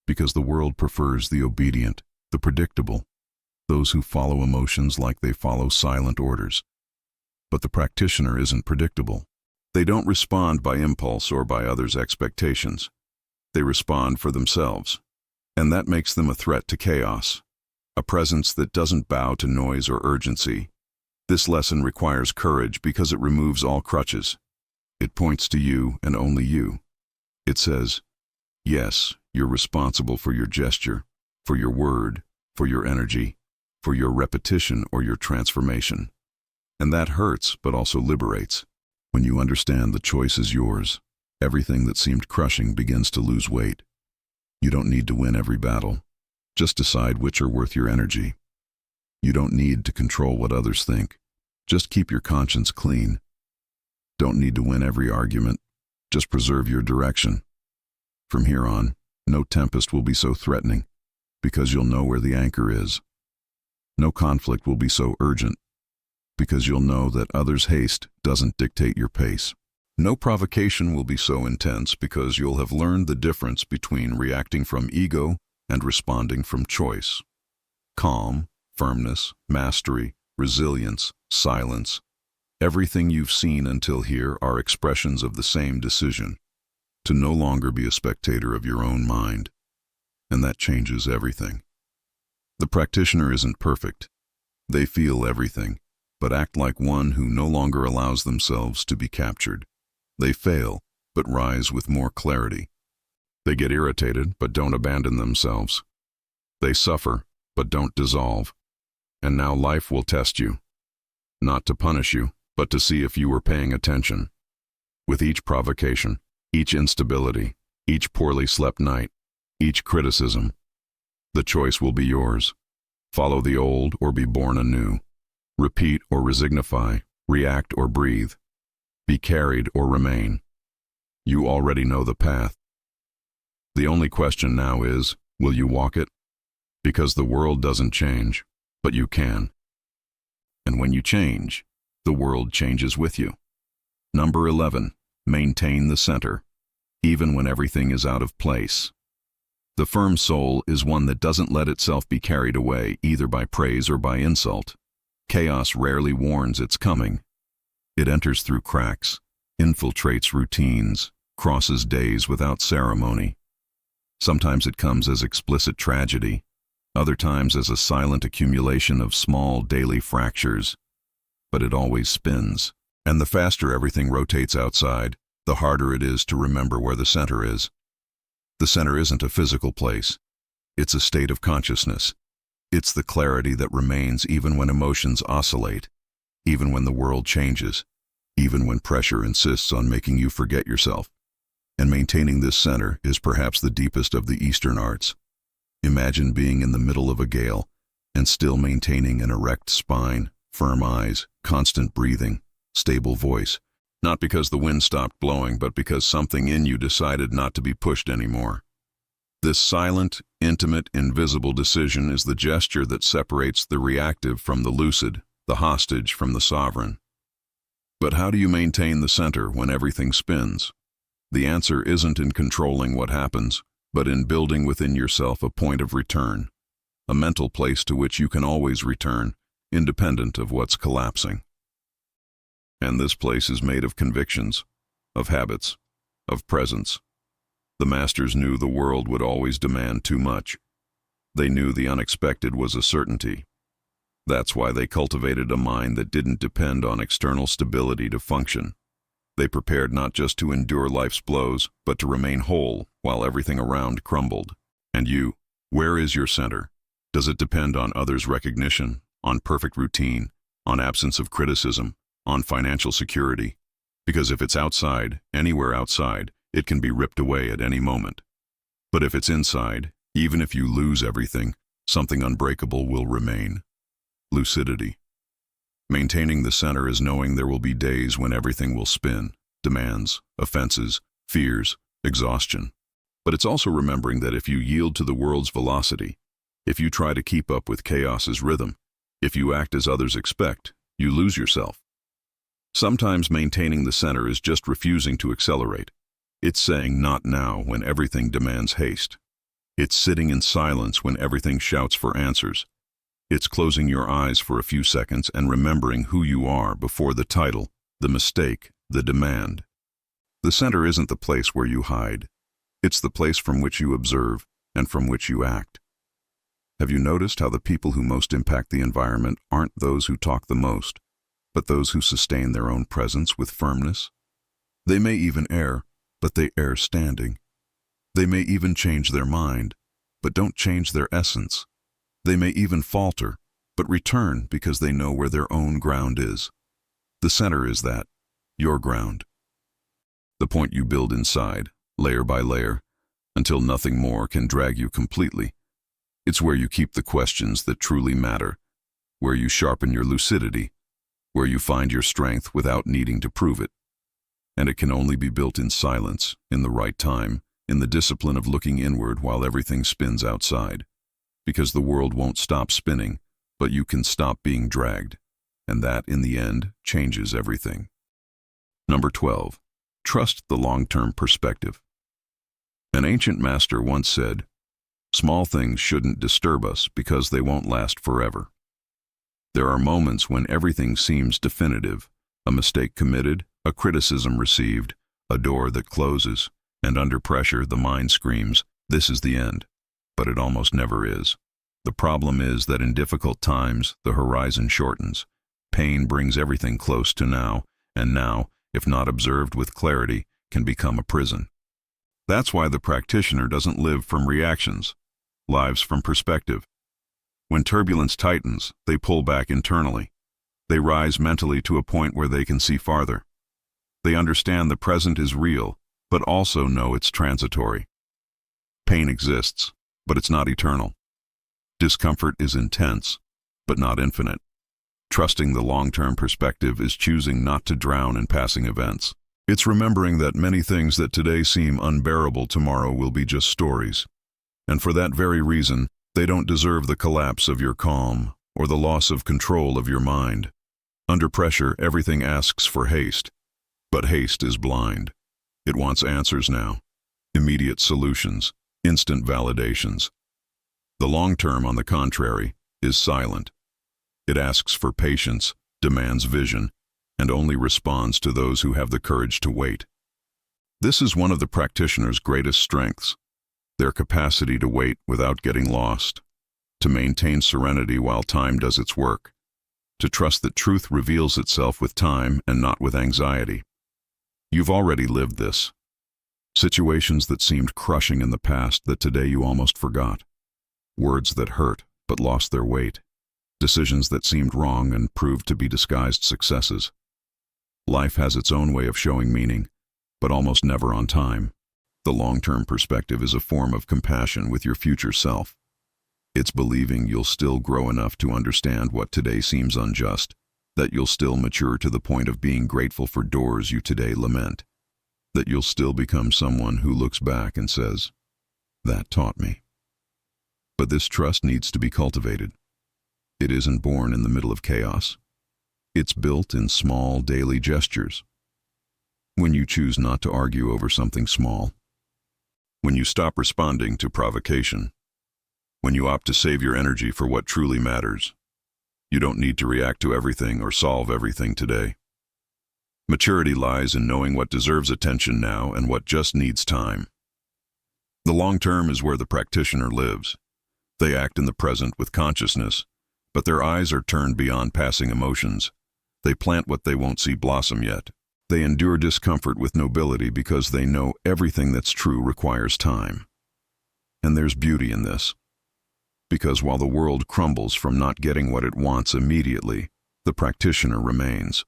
because the world prefers the obedient, the predictable, those who follow emotions like they follow silent orders. But the practitioner isn't predictable. They don't respond by impulse or by others' expectations. They respond for themselves. And that makes them a threat to chaos, a presence that doesn't bow to noise or urgency. This lesson requires courage because it removes all crutches. It points to you and only you. It says, yes, you're responsible for your gesture, for your word, for your energy, for your repetition or your transformation. And that hurts, but also liberates. When you understand the choice is yours, everything that seemed crushing begins to lose weight. You don't need to win every battle. Just decide which are worth your energy. You don't need to control what others think. Just keep your conscience clean. Don't need to win every argument. Just preserve your direction. From here on, no tempest will be so threatening, because you'll know where the anchor is. No conflict will be so urgent, because you'll know that others' haste doesn't dictate your pace. No provocation will be so intense because you'll have learned the difference between reacting from ego and responding from choice. Calm, firmness, mastery, resilience, silence, everything you've seen until here are expressions of the same decision, to no longer be a spectator of your own mind. And that changes everything. The practitioner isn't perfect. They feel everything, but act like one who no longer allows themselves to be captured. They fail, but rise with more clarity. They get irritated, but don't abandon themselves. They suffer, but don't dissolve. And now life will test you. Not to punish you, but to see if you were paying attention. With each provocation, each instability, each poorly slept night, each criticism, the choice will be yours. Follow the old or be born anew. Repeat or resignify, react or breathe. Be carried or remain. You already know the path. The only question now is, will you walk it? Because the world doesn't change, but you can. And when you change, the world changes with you. Number 11, maintain the center, even when everything is out of place. The firm soul is one that doesn't let itself be carried away either by praise or by insult. Chaos rarely warns it's coming. It enters through cracks, infiltrates routines, crosses days without ceremony. Sometimes it comes as explicit tragedy, other times as a silent accumulation of small daily fractures. But it always spins, and the faster everything rotates outside, the harder it is to remember where the center is. The center isn't a physical place. It's a state of consciousness. It's the clarity that remains even when emotions oscillate, even when the world changes, even when pressure insists on making you forget yourself. And maintaining this center is perhaps the deepest of the Eastern arts. Imagine being in the middle of a gale and still maintaining an erect spine, firm eyes, constant breathing, stable voice. Not because the wind stopped blowing, but because something in you decided not to be pushed anymore. This silent, intimate, invisible decision is the gesture that separates the reactive from the lucid, the hostage from the sovereign. But how do you maintain the center when everything spins? The answer isn't in controlling what happens, but in building within yourself a point of return, a mental place to which you can always return, independent of what's collapsing. And this place is made of convictions, of habits, of presence. The masters knew the world would always demand too much. They knew the unexpected was a certainty. That's why they cultivated a mind that didn't depend on external stability to function. They prepared not just to endure life's blows, but to remain whole while everything around crumbled. And you, where is your center? Does it depend on others' recognition, on perfect routine, on absence of criticism, on financial security? Because if it's outside, anywhere outside, it can be ripped away at any moment. But if it's inside, even if you lose everything, something unbreakable will remain. Lucidity. Maintaining the center is knowing there will be days when everything will spin, demands, offenses, fears, exhaustion. But it's also remembering that if you yield to the world's velocity, if you try to keep up with chaos's rhythm, if you act as others expect, you lose yourself. Sometimes maintaining the center is just refusing to accelerate. It's saying not now when everything demands haste. It's sitting in silence when everything shouts for answers. It's closing your eyes for a few seconds and remembering who you are before the title, the mistake, the demand. The center isn't the place where you hide. It's the place from which you observe and from which you act. Have you noticed how the people who most impact the environment aren't those who talk the most, but those who sustain their own presence with firmness? They may even err, but they err standing. They may even change their mind, but don't change their essence. They may even falter, but return because they know where their own ground is. The center is that, your ground. The point you build inside, layer by layer, until nothing more can drag you completely. It's where you keep the questions that truly matter, where you sharpen your lucidity, where you find your strength without needing to prove it. And it can only be built in silence, in the right time, in the discipline of looking inward while everything spins outside. Because the world won't stop spinning, but you can stop being dragged. And that, in the end, changes everything. Number 12. Trust the long-term perspective. An ancient master once said, "Small things shouldn't disturb us because they won't last forever." There are moments when everything seems definitive, a mistake committed, a criticism received, a door that closes, and under pressure the mind screams, "This is the end." But it almost never is. The problem is that in difficult times, the horizon shortens. Pain brings everything close to now, and now, if not observed with clarity, can become a prison. That's why the practitioner doesn't live from reactions, lives from perspective. When turbulence tightens, they pull back internally. They rise mentally to a point where they can see farther. They understand the present is real, but also know it's transitory. Pain exists, but it's not eternal. Discomfort is intense, but not infinite. Trusting the long-term perspective is choosing not to drown in passing events. It's remembering that many things that today seem unbearable tomorrow will be just stories. And for that very reason, they don't deserve the collapse of your calm or the loss of control of your mind. Under pressure, everything asks for haste. But haste is blind. It wants answers now, immediate solutions, instant validations. The long term, on the contrary, is silent. It asks for patience, demands vision, and only responds to those who have the courage to wait. This is one of the practitioner's greatest strengths, their capacity to wait without getting lost, to maintain serenity while time does its work, to trust that truth reveals itself with time and not with anxiety. You've already lived this. Situations that seemed crushing in the past that today you almost forgot. Words that hurt but lost their weight. Decisions that seemed wrong and proved to be disguised successes. Life has its own way of showing meaning, but almost never on time. The long-term perspective is a form of compassion with your future self. It's believing you'll still grow enough to understand what today seems unjust, that you'll still mature to the point of being grateful for doors you today lament, that you'll still become someone who looks back and says, "That taught me." But this trust needs to be cultivated. It isn't born in the middle of chaos. It's built in small daily gestures. When you choose not to argue over something small. When you stop responding to provocation. When you opt to save your energy for what truly matters. You don't need to react to everything or solve everything today. Maturity lies in knowing what deserves attention now and what just needs time. The long term is where the practitioner lives. They act in the present with consciousness, but their eyes are turned beyond passing emotions. They plant what they won't see blossom yet. They endure discomfort with nobility because they know everything that's true requires time. And there's beauty in this. Because while the world crumbles from not getting what it wants immediately, the practitioner remains.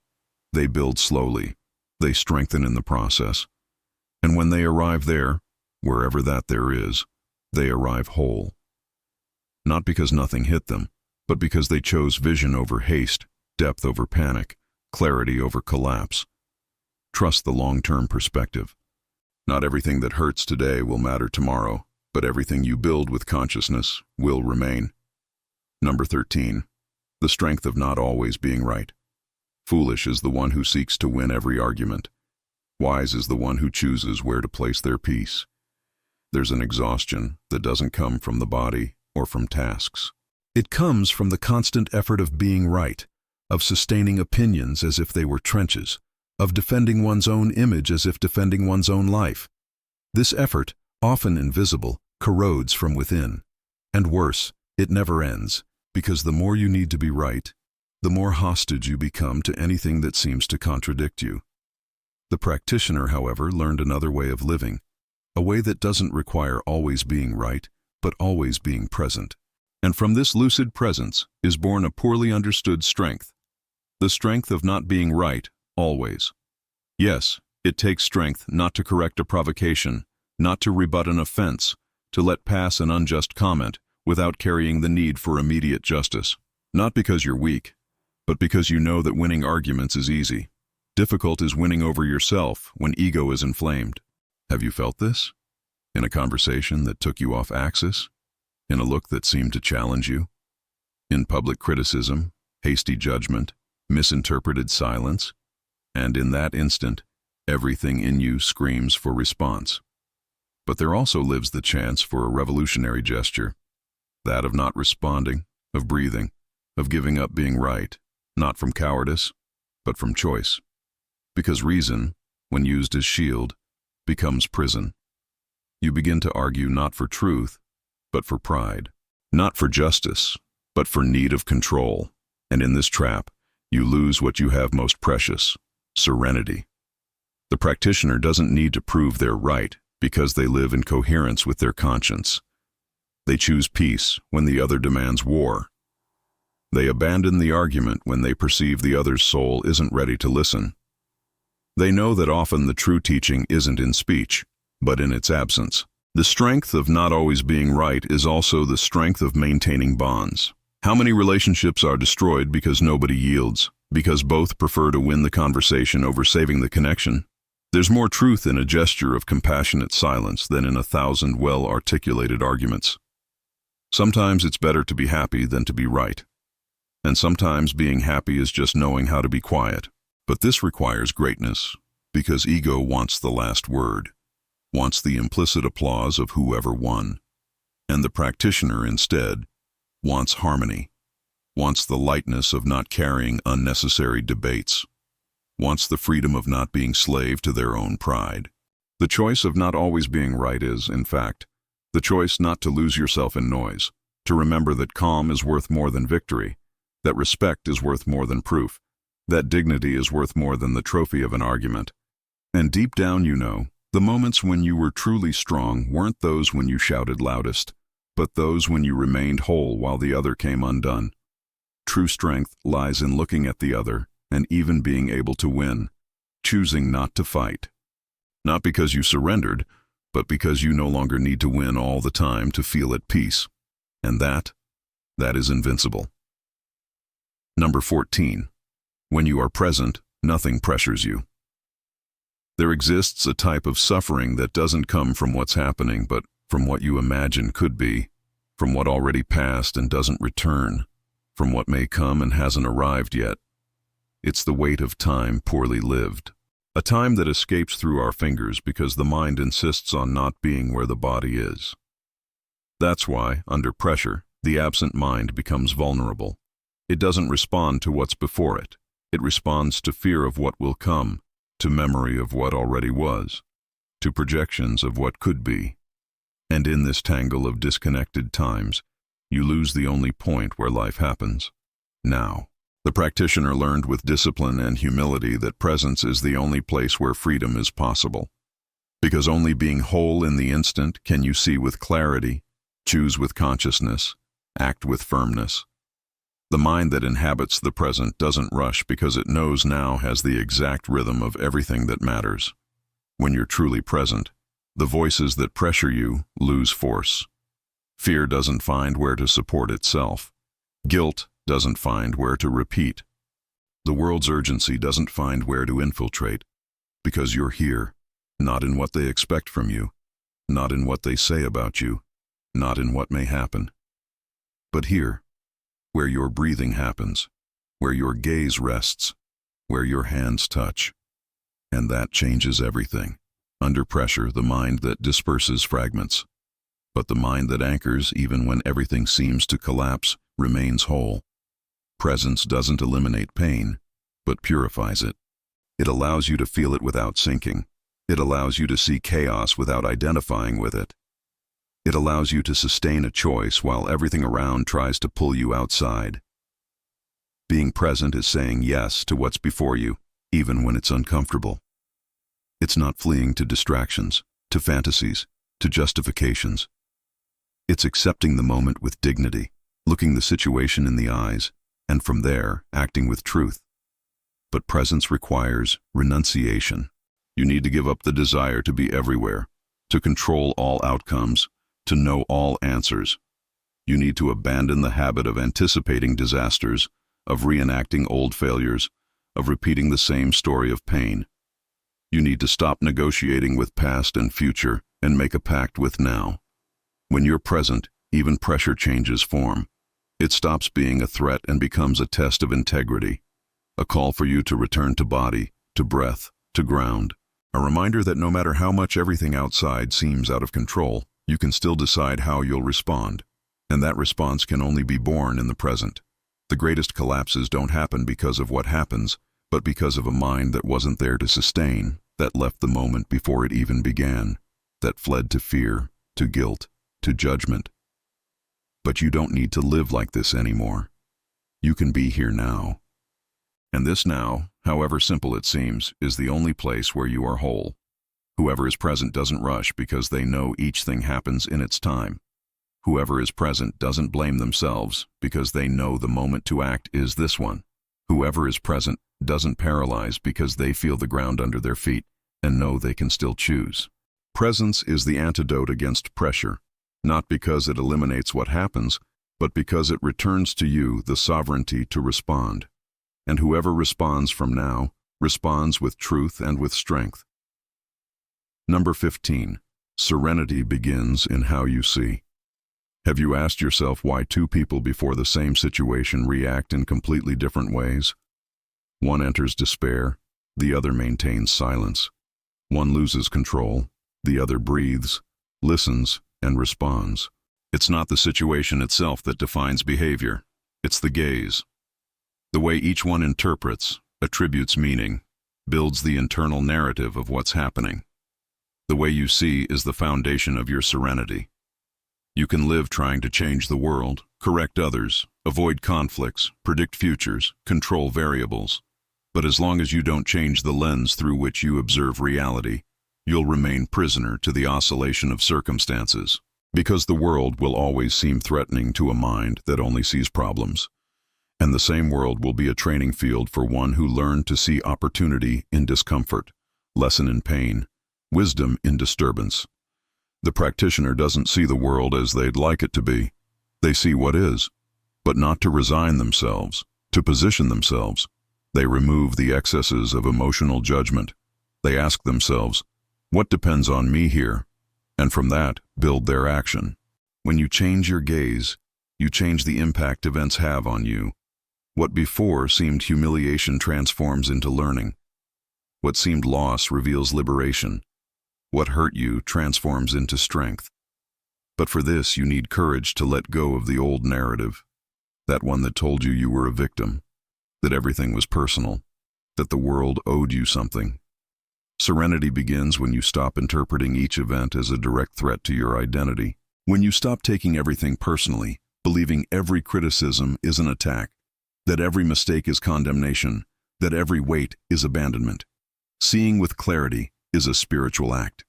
They build slowly. They strengthen in the process. And when they arrive there, wherever that there is, they arrive whole. Not because nothing hit them, but because they chose vision over haste, depth over panic, clarity over collapse. Trust the long-term perspective. Not everything that hurts today will matter tomorrow, but everything you build with consciousness will remain. Number 13. The strength of not always being right. Foolish is the one who seeks to win every argument. Wise is the one who chooses where to place their peace. There's an exhaustion that doesn't come from the body or from tasks. It comes from the constant effort of being right, of sustaining opinions as if they were trenches, of defending one's own image as if defending one's own life. This effort, often invisible, corrodes from within. And worse, it never ends, because the more you need to be right, the more hostage you become to anything that seems to contradict you. The practitioner, however, learned another way of living, a way that doesn't require always being right, but always being present. And from this lucid presence is born a poorly understood strength, the strength of not being right, always. Yes, it takes strength not to correct a provocation, not to rebut an offense, to let pass an unjust comment without carrying the need for immediate justice. Not because you're weak, but because you know that winning arguments is easy. Difficult is winning over yourself when ego is inflamed. Have you felt this? In a conversation that took you off axis? In a look that seemed to challenge you? In public criticism, hasty judgment, misinterpreted silence? And in that instant, everything in you screams for response. But there also lives the chance for a revolutionary gesture, that of not responding, of breathing, of giving up being right, not from cowardice, but from choice. Because reason, when used as shield, becomes prison. You begin to argue not for truth, but for pride, not for justice, but for need of control. And in this trap, you lose what you have most precious, serenity. The practitioner doesn't need to prove they're right because they live in coherence with their conscience. They choose peace when the other demands war. They abandon the argument when they perceive the other's soul isn't ready to listen. They know that often the true teaching isn't in speech, but in its absence. The strength of not always being right is also the strength of maintaining bonds. How many relationships are destroyed because nobody yields, because both prefer to win the conversation over saving the connection? There's more truth in a gesture of compassionate silence than in 1,000 well-articulated arguments. Sometimes it's better to be happy than to be right. And sometimes being happy is just knowing how to be quiet. But this requires greatness, because ego wants the last word, wants the implicit applause of whoever won. And the practitioner, instead, wants harmony, wants the lightness of not carrying unnecessary debates, wants the freedom of not being slave to their own pride. The choice of not always being right is, in fact, the choice not to lose yourself in noise, to remember that calm is worth more than victory, that respect is worth more than proof, that dignity is worth more than the trophy of an argument. And deep down you know, the moments when you were truly strong weren't those when you shouted loudest, but those when you remained whole while the other came undone. True strength lies in looking at the other and even being able to win, choosing not to fight. Not because you surrendered, but because you no longer need to win all the time to feel at peace. And that is invincible. Number 14. When you are present, nothing pressures you. There exists a type of suffering that doesn't come from what's happening, but from what you imagine could be, from what already passed and doesn't return, from what may come and hasn't arrived yet. It's the weight of time poorly lived, a time that escapes through our fingers because the mind insists on not being where the body is. That's why, under pressure, the absent mind becomes vulnerable. It doesn't respond to what's before it. It responds to fear of what will come, to memory of what already was, to projections of what could be. And in this tangle of disconnected times, you lose the only point where life happens. Now. The practitioner learned with discipline and humility that presence is the only place where freedom is possible. Because only being whole in the instant can you see with clarity, choose with consciousness, act with firmness. The mind that inhabits the present doesn't rush because it knows now has the exact rhythm of everything that matters. When you're truly present, the voices that pressure you lose force. Fear doesn't find where to support itself. Guilt doesn't find where to repeat. The world's urgency doesn't find where to infiltrate, because you're here, not in what they expect from you, not in what they say about you, not in what may happen, but here, where your breathing happens, where your gaze rests, where your hands touch. And that changes everything. Under pressure, the mind that disperses fragments, but the mind that anchors even when everything seems to collapse remains whole. Presence doesn't eliminate pain, but purifies it. It allows you to feel it without sinking. It allows you to see chaos without identifying with it. It allows you to sustain a choice while everything around tries to pull you outside. Being present is saying yes to what's before you, even when it's uncomfortable. It's not fleeing to distractions, to fantasies, to justifications. It's accepting the moment with dignity, looking the situation in the eyes, and from there, acting with truth. But presence requires renunciation. You need to give up the desire to be everywhere, to control all outcomes, to know all answers. You need to abandon the habit of anticipating disasters, of reenacting old failures, of repeating the same story of pain. You need to stop negotiating with past and future and make a pact with now. When you're present, even pressure changes form. It stops being a threat and becomes a test of integrity, a call for you to return to body, to breath, to ground. A reminder that no matter how much everything outside seems out of control, you can still decide how you'll respond. And that response can only be born in the present. The greatest collapses don't happen because of what happens, but because of a mind that wasn't there to sustain, that left the moment before it even began, that fled to fear, to guilt, to judgment. But you don't need to live like this anymore. You can be here now. And this now, however simple it seems, is the only place where you are whole. Whoever is present doesn't rush because they know each thing happens in its time. Whoever is present doesn't blame themselves because they know the moment to act is this one. Whoever is present doesn't paralyze because they feel the ground under their feet and know they can still choose. Presence is the antidote against pressure, not because it eliminates what happens, but because it returns to you the sovereignty to respond. And whoever responds from now responds with truth and with strength. Number 15. Serenity begins in how you see. Have you asked yourself why two people before the same situation react in completely different ways? One enters despair, the other maintains silence. One loses control, the other breathes, listens, and responds. It's not the situation itself that defines behavior. It's the gaze. The way each one interprets, attributes meaning, builds the internal narrative of what's happening. The way you see is the foundation of your serenity. You can live trying to change the world, correct others, avoid conflicts, predict futures, control variables. But as long as you don't change the lens through which you observe reality, you'll remain prisoner to the oscillation of circumstances, because the world will always seem threatening to a mind that only sees problems. And the same world will be a training field for one who learned to see opportunity in discomfort, lesson in pain, wisdom in disturbance. The practitioner doesn't see the world as they'd like it to be. They see what is, but not to resign themselves, to position themselves. They remove the excesses of emotional judgment. They ask themselves, what depends on me here? And from that, build their action. When you change your gaze, you change the impact events have on you. What before seemed humiliation transforms into learning. What seemed loss reveals liberation. What hurt you transforms into strength. But for this, you need courage to let go of the old narrative, that one that told you you were a victim, that everything was personal, that the world owed you something. Serenity begins when you stop interpreting each event as a direct threat to your identity. When you stop taking everything personally, believing every criticism is an attack, that every mistake is condemnation, that every weight is abandonment. Seeing with clarity is a spiritual act.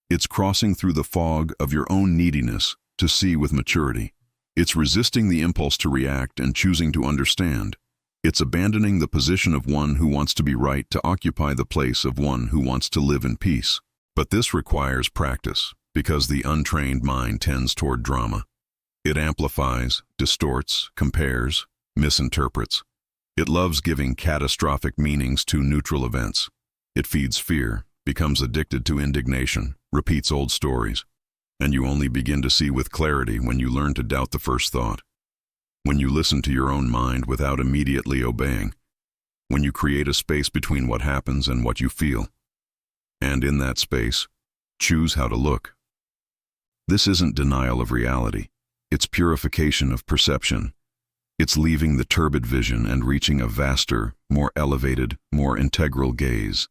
It's crossing through the fog of your own neediness to see with maturity. It's resisting the impulse to react and choosing to understand. It's abandoning the position of one who wants to be right to occupy the place of one who wants to live in peace. But this requires practice, because the untrained mind tends toward drama. It amplifies, distorts, compares, misinterprets. It loves giving catastrophic meanings to neutral events. It feeds fear, becomes addicted to indignation, repeats old stories. And you only begin to see with clarity when you learn to doubt the first thought. When you listen to your own mind without immediately obeying. When you create a space between what happens and what you feel. And in that space, choose how to look. This isn't denial of reality. It's purification of perception. It's leaving the turbid vision and reaching a vaster, more elevated, more integral gaze.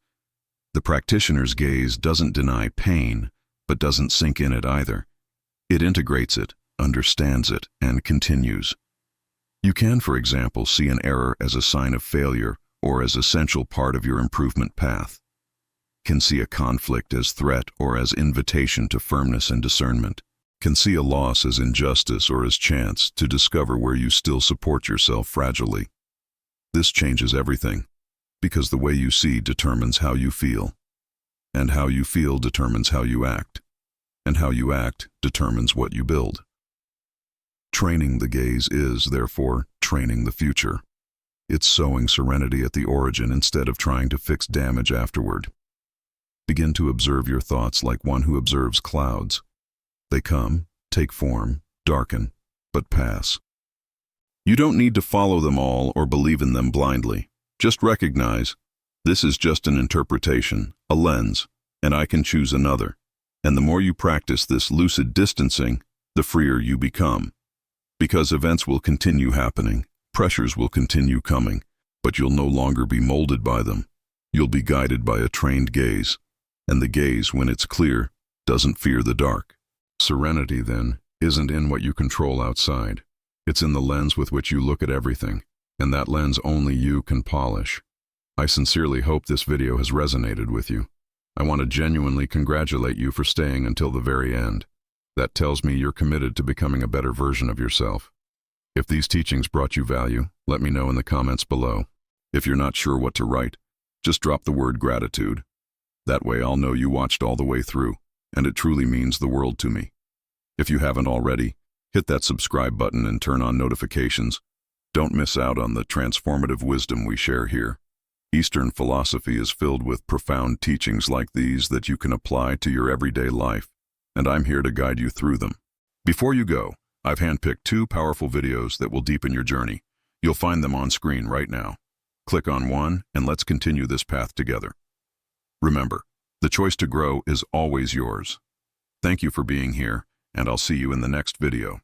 The practitioner's gaze doesn't deny pain, but doesn't sink in it either. It integrates it, understands it, and continues. You can, for example, see an error as a sign of failure or as essential part of your improvement path. Can see a conflict as threat or as invitation to firmness and discernment. Can see a loss as injustice or as chance to discover where you still support yourself fragilely. This changes everything, because the way you see determines how you feel, and how you feel determines how you act, and how you act determines what you build. Training the gaze is, therefore, training the future. It's sowing serenity at the origin instead of trying to fix damage afterward. Begin to observe your thoughts like one who observes clouds. They come, take form, darken, but pass. You don't need to follow them all or believe in them blindly. Just recognize, this is just an interpretation, a lens, and I can choose another. And the more you practice this lucid distancing, the freer you become. Because events will continue happening, pressures will continue coming, but you'll no longer be molded by them. You'll be guided by a trained gaze, and the gaze, when it's clear, doesn't fear the dark. Serenity, then, isn't in what you control outside. It's in the lens with which you look at everything, and that lens only you can polish. I sincerely hope this video has resonated with you. I want to genuinely congratulate you for staying until the very end. That tells me you're committed to becoming a better version of yourself. If these teachings brought you value, let me know in the comments below. If you're not sure what to write, just drop the word gratitude. That way I'll know you watched all the way through, and it truly means the world to me. If you haven't already, hit that subscribe button and turn on notifications. Don't miss out on the transformative wisdom we share here. Eastern philosophy is filled with profound teachings like these that you can apply to your everyday life, and I'm here to guide you through them. Before you go, I've handpicked 2 powerful videos that will deepen your journey. You'll find them on screen right now. Click on one and let's continue this path together. Remember, the choice to grow is always yours. Thank you for being here, and I'll see you in the next video.